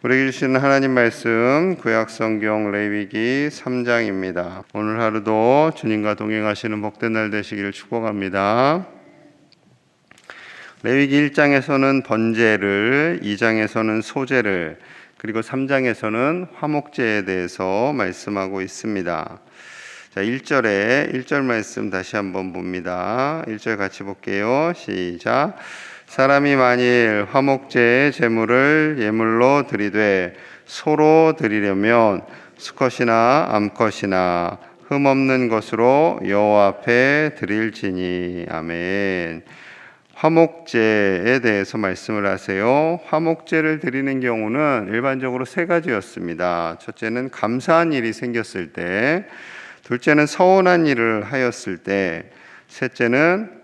우리에게 주시는 하나님 말씀 구약성경 레위기 3장입니다. 오늘 하루도 주님과 동행하시는 복된 날 되시기를 축복합니다. 레위기 1장에서는 번제를, 2장에서는 소제를, 그리고 3장에서는 화목제에 대해서 말씀하고 있습니다. 자, 1절 말씀 다시 한번 봅니다. 1절 같이 볼게요. 시작. 사람이 만일 화목제의 제물을 예물로 드리되 소로 드리려면 수컷이나 암컷이나 흠없는 것으로 여호와 앞에 드릴지니. 아멘. 화목제에 대해서 말씀을 하세요. 화목제를 드리는 경우는 일반적으로 세 가지였습니다. 첫째는 감사한 일이 생겼을 때, 둘째는 서운한 일을 하였을 때, 셋째는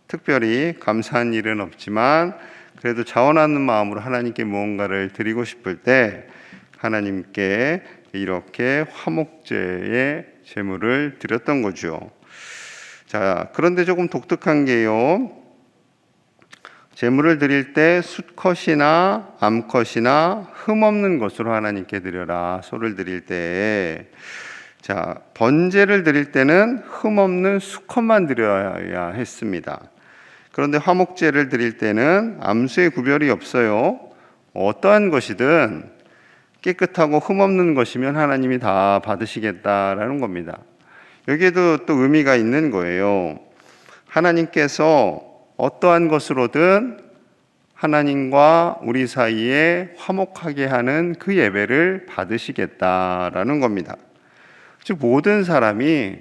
특별히 감사한 일은 없지만 그래도 자원하는 마음으로 하나님께 무언가를 드리고 싶을 때 하나님께 이렇게 화목제의 제물을 드렸던 거죠. 자, 그런데 조금 독특한 게요. 제물을 드릴 때 수컷이나 암컷이나 흠없는 것으로 하나님께 드려라. 소를 드릴 때. 자, 번제를 드릴 때는 흠없는 수컷만 드려야 했습니다. 그런데 화목제를 드릴 때는 암수의 구별이 없어요. 어떠한 것이든 깨끗하고 흠없는 것이면 하나님이 다 받으시겠다라는 겁니다. 여기에도 또 의미가 있는 거예요. 하나님께서 어떠한 것으로든 하나님과 우리 사이에 화목하게 하는 그 예배를 받으시겠다라는 겁니다. 즉 모든 사람이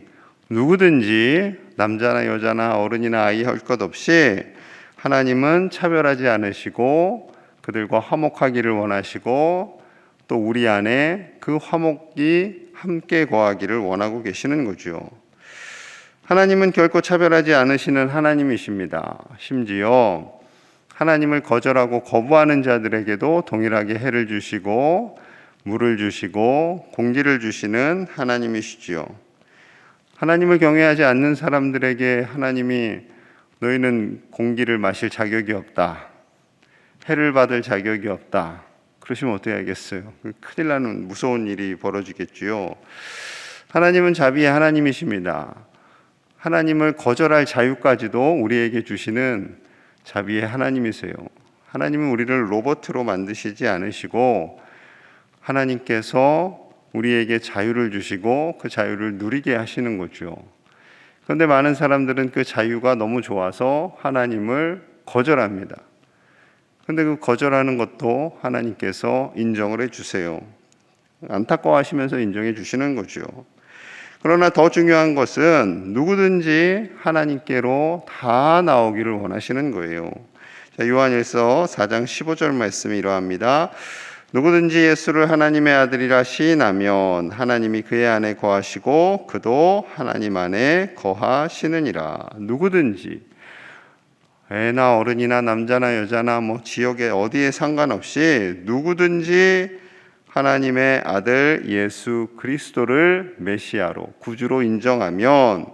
누구든지 남자나 여자나 어른이나 아이 할 것 없이 하나님은 차별하지 않으시고 그들과 화목하기를 원하시고 또 우리 안에 그 화목이 함께 거하기를 원하고 계시는 거죠. 하나님은 결코 차별하지 않으시는 하나님이십니다. 심지어 하나님을 거절하고 거부하는 자들에게도 동일하게 해를 주시고 물을 주시고 공기를 주시는 하나님이시지요. 하나님을 경외하지 않는 사람들에게 하나님이 너희는 공기를 마실 자격이 없다, 해를 받을 자격이 없다, 그러시면 어떻게 하겠어요? 큰일 나는 무서운 일이 벌어지겠지요. 하나님은 자비의 하나님이십니다. 하나님을 거절할 자유까지도 우리에게 주시는 자비의 하나님이세요. 하나님은 우리를 로봇으로 만드시지 않으시고 하나님께서 우리에게 자유를 주시고 그 자유를 누리게 하시는 거죠. 그런데 많은 사람들은 그 자유가 너무 좋아서 하나님을 거절합니다. 그런데 그 거절하는 것도 하나님께서 인정을 해주세요. 안타까워하시면서 인정해 주시는 거죠. 그러나 더 중요한 것은 누구든지 하나님께로 다 나오기를 원하시는 거예요. 자, 요한일서 4장 15절 말씀이 이러합니다. 누구든지 예수를 하나님의 아들이라 시인하면 하나님이 그의 안에 거하시고 그도 하나님 안에 거하시느니라. 누구든지 애나 어른이나 남자나 여자나 지역에 어디에 상관없이 누구든지 하나님의 아들 예수 그리스도를 메시아로 구주로 인정하면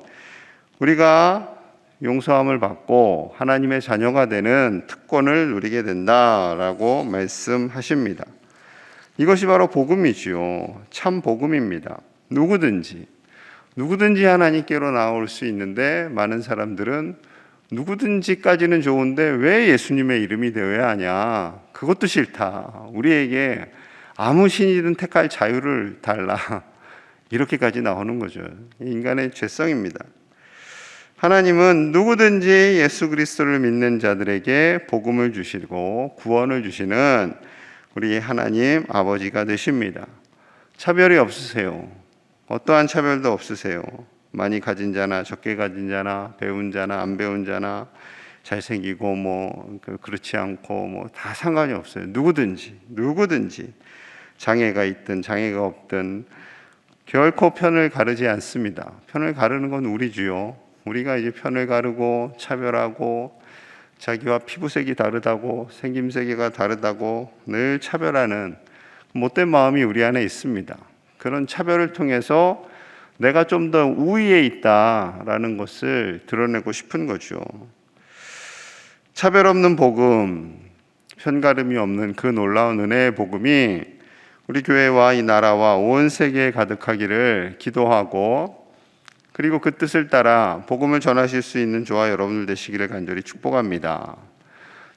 우리가 용서함을 받고 하나님의 자녀가 되는 특권을 누리게 된다라고 말씀하십니다. 이것이 바로 복음이지요. 참 복음입니다. 누구든지 하나님께로 나올 수 있는데 많은 사람들은 누구든지까지는 좋은데 왜 예수님의 이름이 되어야 하냐? 그것도 싫다. 우리에게 아무 신이든 택할 자유를 달라. 이렇게까지 나오는 거죠. 인간의 죄성입니다. 하나님은 누구든지 예수 그리스도를 믿는 자들에게 복음을 주시고 구원을 주시는 우리 하나님 아버지가 되십니다. 차별이 없으세요. 어떠한 차별도 없으세요. 많이 가진 자나 적게 가진 자나 배운 자나 안 배운 자나 잘생기고 그렇지 않고 다 상관이 없어요. 누구든지 장애가 있든 장애가 없든 결코 편을 가르지 않습니다. 편을 가르는 건 우리지요. 우리가 이제 편을 가르고 차별하고 자기와 피부색이 다르다고 생김새가 다르다고 늘 차별하는 못된 마음이 우리 안에 있습니다. 그런 차별을 통해서 내가 좀 더 우위에 있다라는 것을 드러내고 싶은 거죠. 차별 없는 복음, 편가름이 없는 그 놀라운 은혜의 복음이 우리 교회와 이 나라와 온 세계에 가득하기를 기도하고, 그리고 그 뜻을 따라 복음을 전하실 수 있는 저와 여러분들 되시기를 간절히 축복합니다.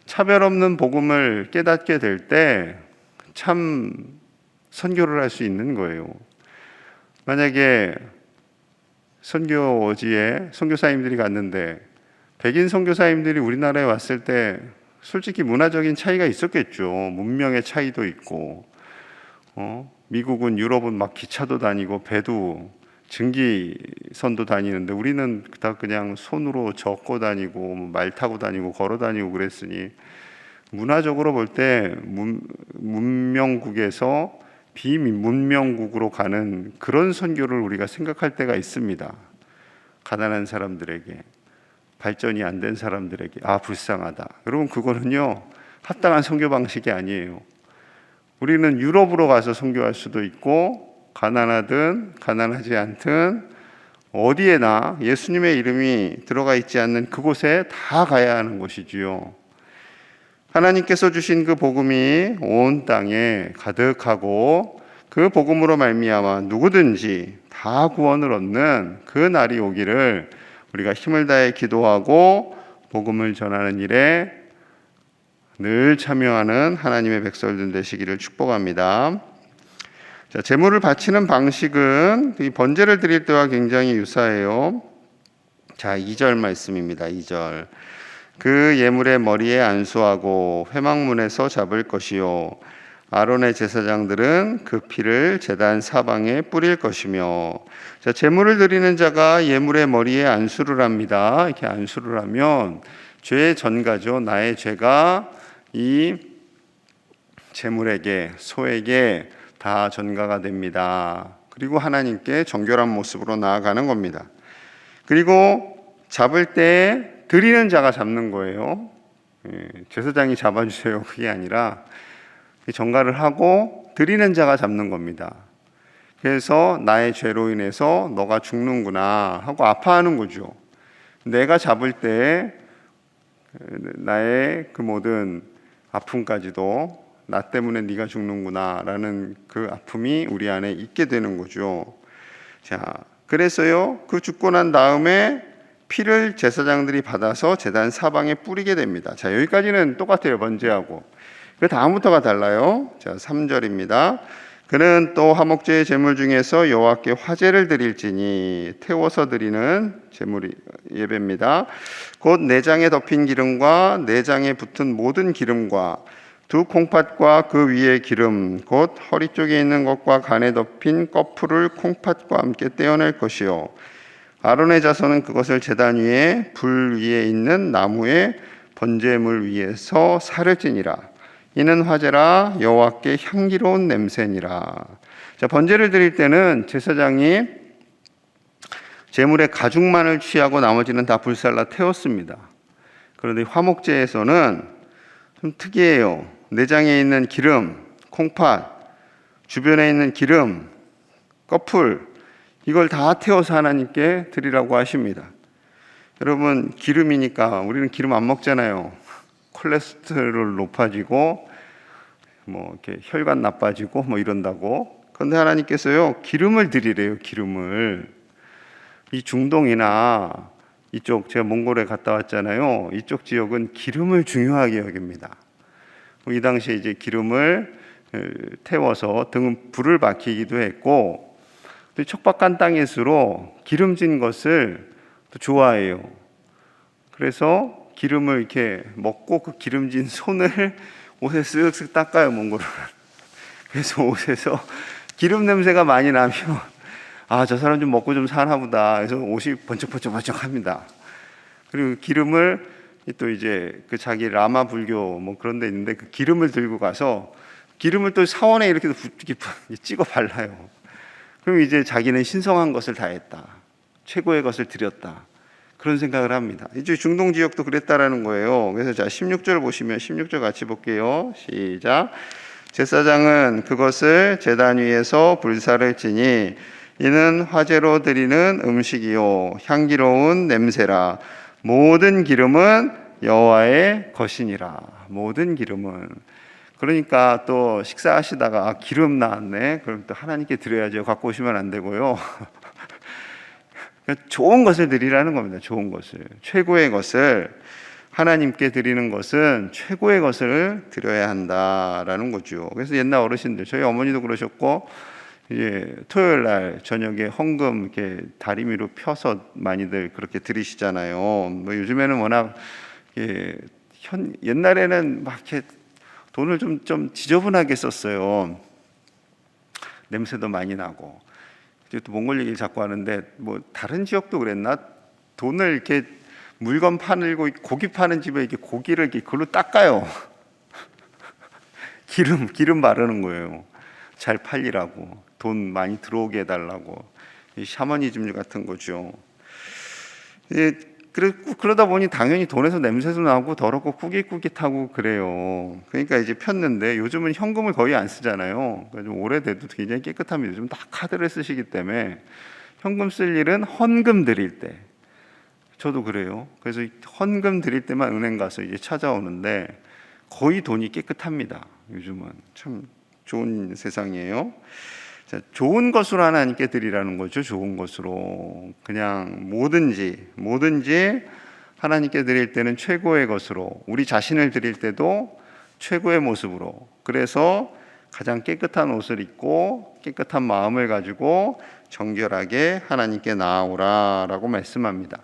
차별 없는 복음을 깨닫게 될 때 참 선교를 할 수 있는 거예요. 만약에 선교지에 선교사님들이 갔는데 백인 선교사님들이 우리나라에 왔을 때 솔직히 문화적인 차이가 있었겠죠. 문명의 차이도 있고, 미국은 유럽은 막 기차도 다니고 배도 증기선도 다니는데 우리는 다 그냥 손으로 젓고 다니고 말 타고 다니고 걸어 다니고 그랬으니, 문화적으로 볼 때 문명국에서 비문명국으로 가는 그런 선교를 우리가 생각할 때가 있습니다. 가난한 사람들에게, 발전이 안 된 사람들에게 불쌍하다. 여러분, 그거는요 합당한 선교 방식이 아니에요. 우리는 유럽으로 가서 선교할 수도 있고, 가난하든 가난하지 않든 어디에나 예수님의 이름이 들어가 있지 않는 그곳에 다 가야 하는 것이지요. 하나님께서 주신 그 복음이 온 땅에 가득하고 그 복음으로 말미암아 누구든지 다 구원을 얻는 그 날이 오기를 우리가 힘을 다해 기도하고 복음을 전하는 일에 늘 참여하는 하나님의 백성들 되시기를 축복합니다. 자, 제물을 바치는 방식은 이 번제를 드릴 때와 굉장히 유사해요. 자, 2절 말씀입니다. 2절. 그 예물의 머리에 안수하고 회막문에서 잡을 것이요, 아론의 제사장들은 그 피를 제단 사방에 뿌릴 것이며. 자, 제물을 드리는 자가 예물의 머리에 안수를 합니다. 이렇게 안수를 하면 죄의 전가죠. 나의 죄가 이 제물에게, 소에게 다 전가가 됩니다. 그리고 하나님께 정결한 모습으로 나아가는 겁니다. 그리고 잡을 때 드리는 자가 잡는 거예요. 제사장이 잡아주세요, 그게 아니라 전가를 하고 드리는 자가 잡는 겁니다. 그래서 나의 죄로 인해서 너가 죽는구나 하고 아파하는 거죠. 내가 잡을 때 나의 그 모든 아픔까지도 나 때문에 네가 죽는구나 라는 그 아픔이 우리 안에 있게 되는 거죠. 자, 그래서요, 그 죽고 난 다음에 피를 제사장들이 받아서 제단 사방에 뿌리게 됩니다. 자, 여기까지는 똑같아요, 번제하고. 그 다음부터가 달라요. 자, 3절입니다. 그는 또 화목제의 제물 중에서 여호와께 화제를 드릴지니, 태워서 드리는 제물이 예배입니다. 곧 내장에 덮인 기름과 내장에 붙은 모든 기름과 두 콩팥과 그 위에 기름, 곧 허리 쪽에 있는 것과 간에 덮인 꺼풀을 콩팥과 함께 떼어낼 것이요, 아론의 자손은 그것을 제단 위에 불 위에 있는 나무의 번제물 위에서 살을 찌니라. 이는 화제라, 여호와께 향기로운 냄새니라. 자, 번제를 드릴 때는 제사장이 제물의 가죽만을 취하고 나머지는 다 불살라 태웠습니다. 그런데 화목제에서는 좀 특이해요. 내장에 있는 기름, 콩팥, 주변에 있는 기름, 꺼풀, 이걸 다 태워서 하나님께 드리라고 하십니다. 여러분, 기름이니까 우리는 기름 안 먹잖아요. 콜레스테롤 높아지고 이렇게 혈관 나빠지고 이런다고. 그런데 하나님께서요, 기름을 드리래요. 기름을. 이 중동이나 이쪽, 제가 몽골에 갔다 왔잖아요. 이쪽 지역은 기름을 중요하게 여깁니다. 이 당시에 이제 기름을 태워서 등 불을 밝히기도 했고, 또 척박한 땅일수록 기름진 것을 또 좋아해요. 그래서 기름을 이렇게 먹고 그 기름진 손을 옷에 쓱쓱 닦아요, 몽골은. 그래서 옷에서 기름 냄새가 많이 나면 저 사람 좀 먹고 좀 사나 보다. 그래서 옷이 번쩍번쩍합니다. 그리고 기름을 또 이제 그 자기 라마 불교 그런 데 있는데 그 기름을 들고 가서 기름을 또 사원에 이렇게 찍어 발라요. 그럼 이제 자기는 신성한 것을 다 했다, 최고의 것을 드렸다, 그런 생각을 합니다. 이제 중동 지역도 그랬다라는 거예요. 그래서 자, 16절 보시면 16절 같이 볼게요. 시작. 제사장은 그것을 제단 위에서 불사를 지니 이는 화제로 드리는 음식이요 향기로운 냄새라. 모든 기름은 여호와의 것이니라. 모든 기름은. 그러니까 또 식사하시다가 기름 나왔네. 그럼 또 하나님께 드려야죠. 갖고 오시면 안 되고요. 좋은 것을 드리라는 겁니다. 좋은 것을, 최고의 것을, 하나님께 드리는 것은 최고의 것을 드려야 한다라는 거죠. 그래서 옛날 어르신들, 저희 어머니도 그러셨고, 토요일 날 저녁에 헌금 이렇게 다리미로 펴서 많이들 그렇게 드리시잖아요. 뭐 요즘에는 워낙 옛날에는 막 이렇게 돈을 좀 지저분하게 썼어요. 냄새도 많이 나고. 또 몽골 얘기를 자꾸 하는데 뭐 다른 지역도 그랬나? 돈을 이렇게 물건 팔고 고기 파는 집에 이렇게 고기를 이렇게 그걸로 닦아요. 기름 바르는 거예요. 잘 팔리라고, 돈 많이 들어오게 해달라고. 샤머니즘 같은 거죠. 그러다 보니 당연히 돈에서 냄새도 나고 더럽고 꾸깃꾸깃하고 그래요. 그러니까 이제 폈는데 요즘은 현금을 거의 안 쓰잖아요. 그러니까 좀 오래돼도 굉장히 깨끗합니다. 요즘 다 카드를 쓰시기 때문에 현금 쓸 일은 헌금 드릴 때. 저도 그래요. 그래서 헌금 드릴 때만 은행 가서 이제 찾아오는데 거의 돈이 깨끗합니다. 요즘은 참 좋은 세상이에요. 자, 좋은 것으로 하나님께 드리라는 거죠. 좋은 것으로. 그냥 뭐든지 하나님께 드릴 때는 최고의 것으로, 우리 자신을 드릴 때도 최고의 모습으로. 그래서 가장 깨끗한 옷을 입고 깨끗한 마음을 가지고 정결하게 하나님께 나아오라라고 말씀합니다.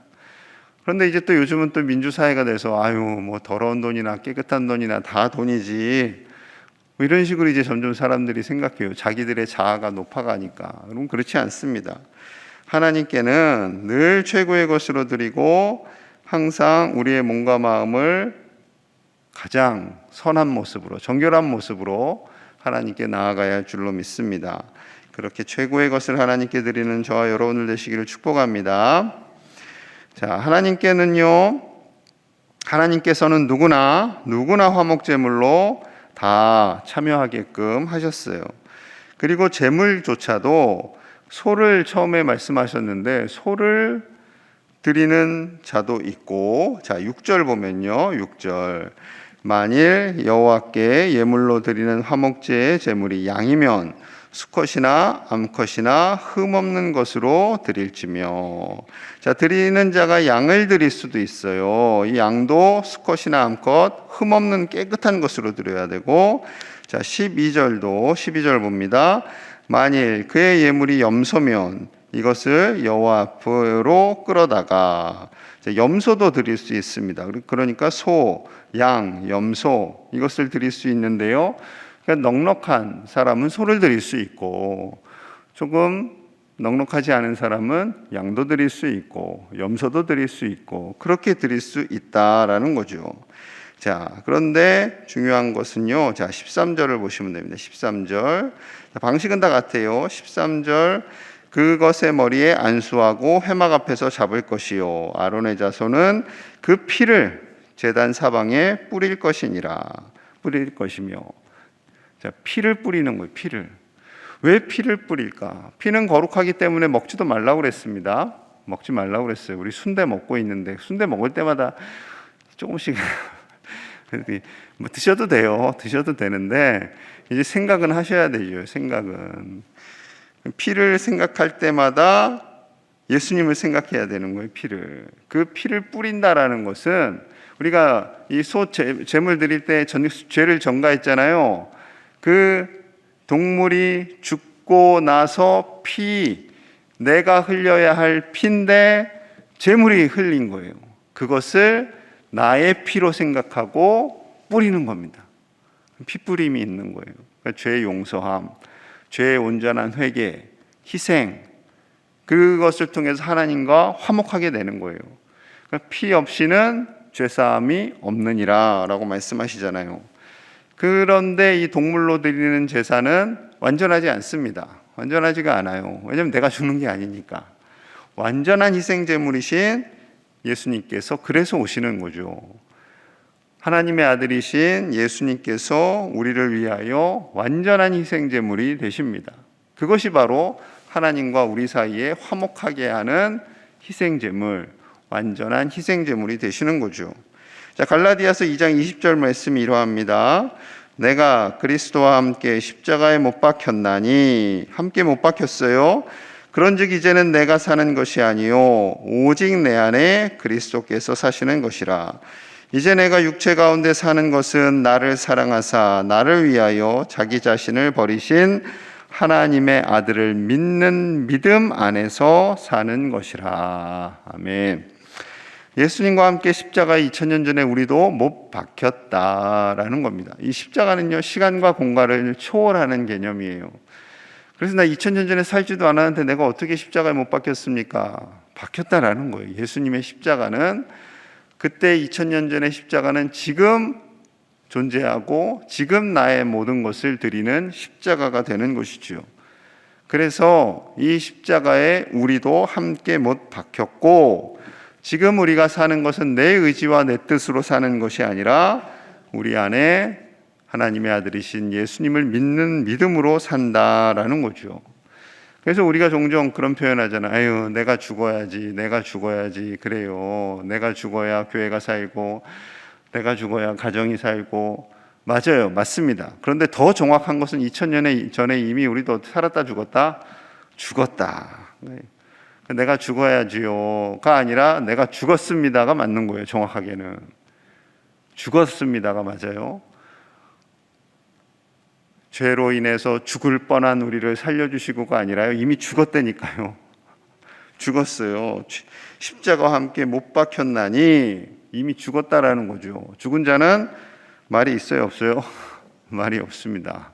그런데 이제 또 요즘은 또 민주사회가 돼서 뭐 더러운 돈이나 깨끗한 돈이나 다 돈이지, 이런 식으로 이제 점점 사람들이 생각해요. 자기들의 자아가 높아가니까. 그럼 그렇지 않습니다. 하나님께는 늘 최고의 것으로 드리고 항상 우리의 몸과 마음을 가장 선한 모습으로, 정결한 모습으로 하나님께 나아가야 할 줄로 믿습니다. 그렇게 최고의 것을 하나님께 드리는 저와 여러분들 되시기를 축복합니다. 자, 하나님께서는 누구나 화목제물로 다 참여하게끔 하셨어요. 그리고 제물조차도 소를 처음에 말씀하셨는데 소를 드리는 자도 있고, 자 6절 보면요, 6절 만일 여호와께 예물로 드리는 화목제의 제물이 양이면 수컷이나 암컷이나 흠없는 것으로 드릴지며. 자, 드리는 자가 양을 드릴 수도 있어요. 이 양도 수컷이나 암컷 흠없는 깨끗한 것으로 드려야 되고, 자 12절 봅니다. 만일 그의 예물이 염소면 이것을 여호와 앞으로 끌어다가, 염소도 드릴 수 있습니다. 그러니까 소, 양, 염소 이것을 드릴 수 있는데요. 그러니까 넉넉한 사람은 소를 드릴 수 있고, 조금 넉넉하지 않은 사람은 양도 드릴 수 있고 염소도 드릴 수 있고 그렇게 드릴 수 있다라는 거죠. 자, 그런데 중요한 것은요. 자, 13절을 보시면 됩니다. 13절. 방식은 다 같아요. 13절. 그것의 머리에 안수하고 회막 앞에서 잡을 것이요 아론의 자손은 그 피를 제단 사방에 뿌릴 것이니라. 뿌릴 것이며. 자, 피를 뿌리는 거예요. 피를. 왜 피를 뿌릴까? 피는 거룩하기 때문에 먹지도 말라고 그랬습니다. 먹지 말라고 그랬어요. 우리 순대 먹고 있는데 순대 먹을 때마다 조금씩 뭐 드셔도 돼요. 드셔도 되는데 이제 생각은 하셔야 되죠. 생각은. 피를 생각할 때마다 예수님을 생각해야 되는 거예요. 피를. 그 피를 뿌린다라는 것은 우리가 이 소 제물 드릴 때 죄를 전가했잖아요. 그 동물이 죽고 나서 내가 흘려야 할 피인데 제물이 흘린 거예요. 그것을 나의 피로 생각하고 뿌리는 겁니다. 피 뿌림이 있는 거예요. 그러니까 죄의 용서함, 죄의 온전한 회개, 희생, 그것을 통해서 하나님과 화목하게 되는 거예요. 그러니까 피 없이는 죄사함이 없느니라 라고 말씀하시잖아요. 그런데 이 동물로 드리는 제사는 완전하지 않습니다. 완전하지가 않아요. 왜냐하면 내가 죽는 게 아니니까. 완전한 희생제물이신 예수님께서 그래서 오시는 거죠. 하나님의 아들이신 예수님께서 우리를 위하여 완전한 희생제물이 되십니다. 그것이 바로 하나님과 우리 사이에 화목하게 하는 희생제물, 완전한 희생제물이 되시는 거죠. 자, 갈라디아서 2장 20절 말씀이 이러합니다. 내가 그리스도와 함께 십자가에 못 박혔나니, 함께 못 박혔어요. 그런즉 이제는 내가 사는 것이 아니요 오직 내 안에 그리스도께서 사시는 것이라. 이제 내가 육체 가운데 사는 것은 나를 사랑하사 나를 위하여 자기 자신을 버리신 하나님의 아들을 믿는 믿음 안에서 사는 것이라. 아멘. 예수님과 함께 십자가에 2000년 전에 우리도 못 박혔다라는 겁니다. 이 십자가는요, 시간과 공간을 초월하는 개념이에요. 그래서 나 2000년 전에 살지도 않았는데 내가 어떻게 십자가에 못 박혔습니까? 박혔다라는 거예요. 예수님의 십자가는, 그때 2000년 전의 십자가는 지금 존재하고 지금 나의 모든 것을 드리는 십자가가 되는 것이지요. 그래서 이 십자가에 우리도 함께 못 박혔고, 지금 우리가 사는 것은 내 의지와 내 뜻으로 사는 것이 아니라 우리 안에 하나님의 아들이신 예수님을 믿는 믿음으로 산다라는 거죠. 그래서 우리가 종종 그런 표현하잖아요. 아유, 내가 죽어야지. 그래요. 내가 죽어야 교회가 살고, 내가 죽어야 가정이 살고. 맞아요. 맞습니다. 그런데 더 정확한 것은 2000년 전에 이미 우리도 살았다 죽었다. 내가 죽어야지요가 아니라 내가 죽었습니다가 맞는 거예요. 정확하게는 죽었습니다가 맞아요. 죄로 인해서 죽을 뻔한 우리를 살려주시고가 아니라요, 이미 죽었다니까요. 죽었어요. 십자가와 함께 못 박혔나니, 이미 죽었다라는 거죠. 죽은 자는 말이 있어요, 없어요? 말이 없습니다.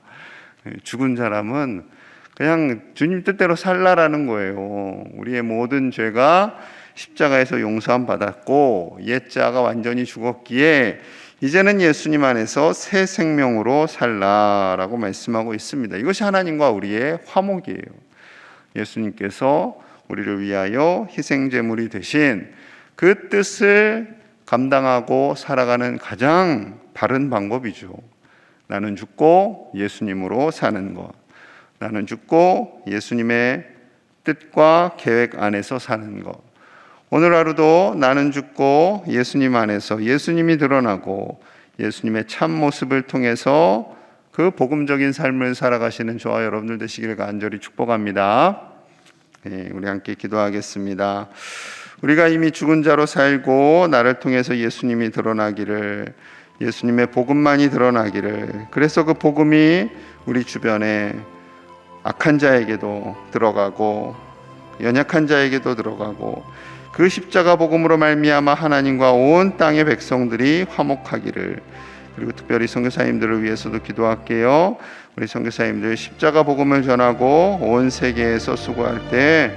죽은 사람은 그냥 주님 뜻대로 살라라는 거예요. 우리의 모든 죄가 십자가에서 용서함 받았고 옛자가 완전히 죽었기에 이제는 예수님 안에서 새 생명으로 살라라고 말씀하고 있습니다. 이것이 하나님과 우리의 화목이에요. 예수님께서 우리를 위하여 희생제물이 되신 그 뜻을 감당하고 살아가는 가장 바른 방법이죠. 나는 죽고 예수님으로 사는 것. 나는 죽고 예수님의 뜻과 계획 안에서 사는 것. 오늘 하루도 나는 죽고 예수님 안에서 예수님이 드러나고 예수님의 참 모습을 통해서 그 복음적인 삶을 살아가시는 저와 여러분들 되시기를 간절히 축복합니다. 우리 함께 기도하겠습니다. 우리가 이미 죽은 자로 살고 나를 통해서 예수님이 드러나기를, 예수님의 복음만이 드러나기를, 그래서 그 복음이 우리 주변에 악한 자에게도 들어가고 연약한 자에게도 들어가고 그 십자가 복음으로 말미암아 하나님과 온 땅의 백성들이 화목하기를, 그리고 특별히 선교사님들을 위해서도 기도할게요. 우리 선교사님들 십자가 복음을 전하고 온 세계에서 수고할 때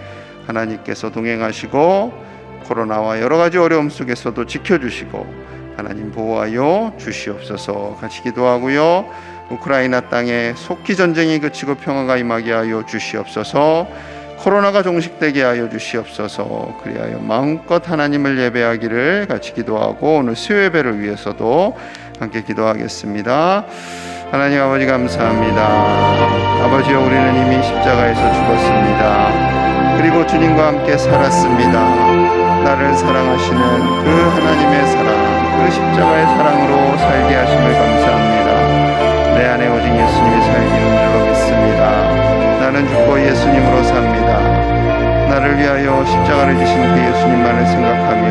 하나님께서 동행하시고 코로나와 여러 가지 어려움 속에서도 지켜주시고 하나님 보호하여 주시옵소서. 같이 기도하고요. 우크라이나 땅에 속히 전쟁이 그치고 평화가 임하게 하여 주시옵소서. 코로나가 종식되게 하여 주시옵소서. 그리하여 마음껏 하나님을 예배하기를 같이 기도하고 오늘 수요 예배를 위해서도 함께 기도하겠습니다. 하나님 아버지 감사합니다. 아버지여, 우리는 이미 십자가에서 죽었습니다. 그리고 주님과 함께 살았습니다. 나를 사랑하시는 그 하나님의 사랑, 그 십자가의 사랑으로 살게 하심을 감사합니다. 내 안에 오직 예수님이 살기는 줄로 믿습니다. 나는 죽고 예수님으로 삽니다. 나를 위하여 십자가를 지신 그 예수님만을 생각하며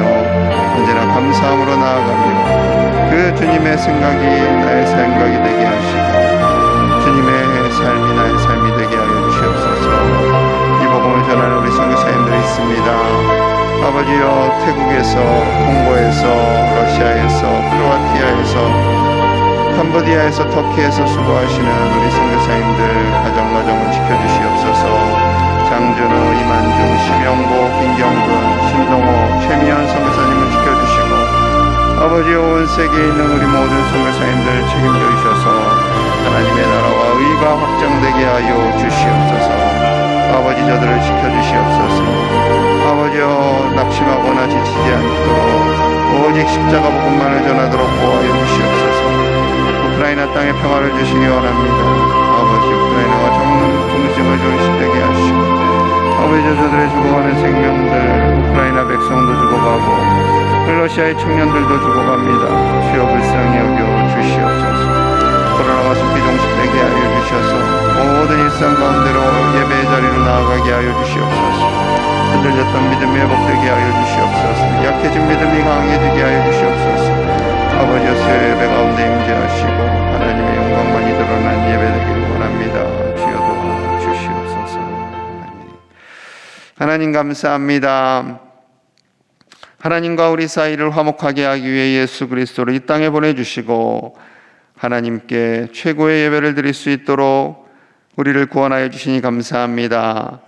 언제나 감사함으로 나아가며 그 주님의 생각이 나의 생각이 되게 하시고 주님의 삶이 나의 삶이 되게 하여 주시옵소서. 이 복음을 전하는 우리 선교사님들이 있습니다. 아버지여, 태국에서, 콩고에서, 러시아에서, 크로아티아에서, 캄보디아에서, 터키에서 수고하시는 우리 선교사님들 가정을 지켜주시옵소서. 장준우, 이만중, 심영보, 김경근, 신동호, 최미연 선교사님을 지켜주시고 아버지여, 온 세계에 있는 우리 모든 선교사님들 책임져 주셔서 하나님의 나라와 의가 확장되게 하여 주시옵소서. 아버지, 저들을 지켜주시옵소서. 아버지여, 낙심하거나 지치지 않도록 오직 십자가 복음만을 전하도록 보호하여 주시옵소서. 우크라이나 땅에 평화를 주시기 원합니다. 아버지, 우크라이나와 정증을 존식되게 하시고 아버지, 저들의 죽어가는 생명들, 우크라이나 백성도 죽어가고 러시아의 청년들도 죽어갑니다. 일상 가운데로 예배의 자리로 나아가게 하여 주시옵소서. 흔들렸던 믿음이 회복되게 하여 주시옵소서. 약해진 믿음이 강해지게 하여 주시옵소서. 아버지여 예배 가운데 임재하시고 하나님의 영광만이 드러난 예배 되기를 원합니다. 주여 도와주시옵소서. 하나님 감사합니다. 하나님과 우리 사이를 화목하게 하기 위해 예수 그리스도를 이 땅에 보내주시고 하나님께 최고의 예배를 드릴 수 있도록 우리를 구원하여 주시니 감사합니다.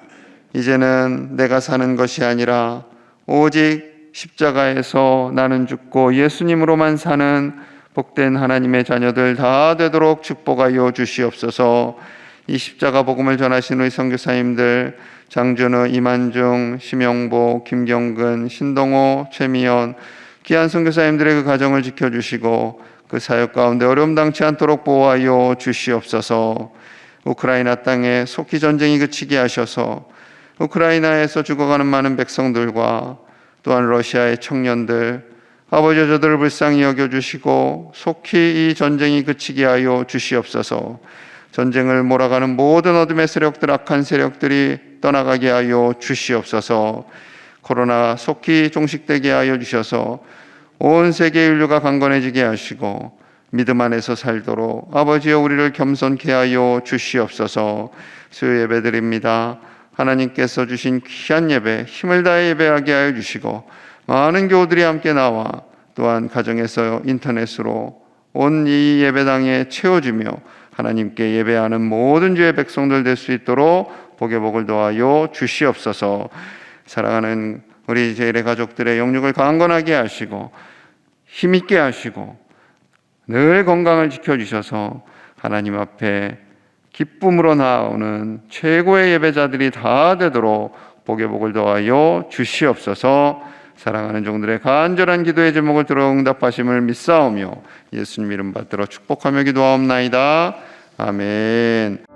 이제는 내가 사는 것이 아니라 오직 십자가에서 나는 죽고 예수님으로만 사는 복된 하나님의 자녀들 다 되도록 축복하여 주시옵소서. 이 십자가 복음을 전하신 우리 선교사님들 장준우, 이만중, 심영보, 김경근, 신동호, 최미연 귀한 선교사님들의 그 가정을 지켜주시고 그 사역 가운데 어려움 당치 않도록 보호하여 주시옵소서. 우크라이나 땅에 속히 전쟁이 그치게 하셔서 우크라이나에서 죽어가는 많은 백성들과 또한 러시아의 청년들 아버지 저들을 불쌍히 여겨주시고 속히 이 전쟁이 그치게 하여 주시옵소서. 전쟁을 몰아가는 모든 어둠의 세력들, 악한 세력들이 떠나가게 하여 주시옵소서. 코로나 속히 종식되게 하여 주셔서 온 세계 인류가 강건해지게 하시고 믿음 안에서 살도록 아버지여 우리를 겸손케 하여 주시옵소서. 수요 예배 드립니다. 하나님께서 주신 귀한 예배 힘을 다해 예배하게 하여 주시고 많은 교우들이 함께 나와 또한 가정에서 인터넷으로 온 이 예배당에 채워지며 하나님께 예배하는 모든 주의 백성들 될 수 있도록 복의 복을 더하여 주시옵소서. 사랑하는 우리 제일의 가족들의 영육을 강건하게 하시고 힘있게 하시고 늘 건강을 지켜주셔서 하나님 앞에 기쁨으로 나아오는 최고의 예배자들이 다 되도록 복의 복을 더하여 주시옵소서. 사랑하는 종들의 간절한 기도의 제목을 들어 응답하심을 믿사오며 예수님 이름 받들어 축복하며 기도하옵나이다. 아멘.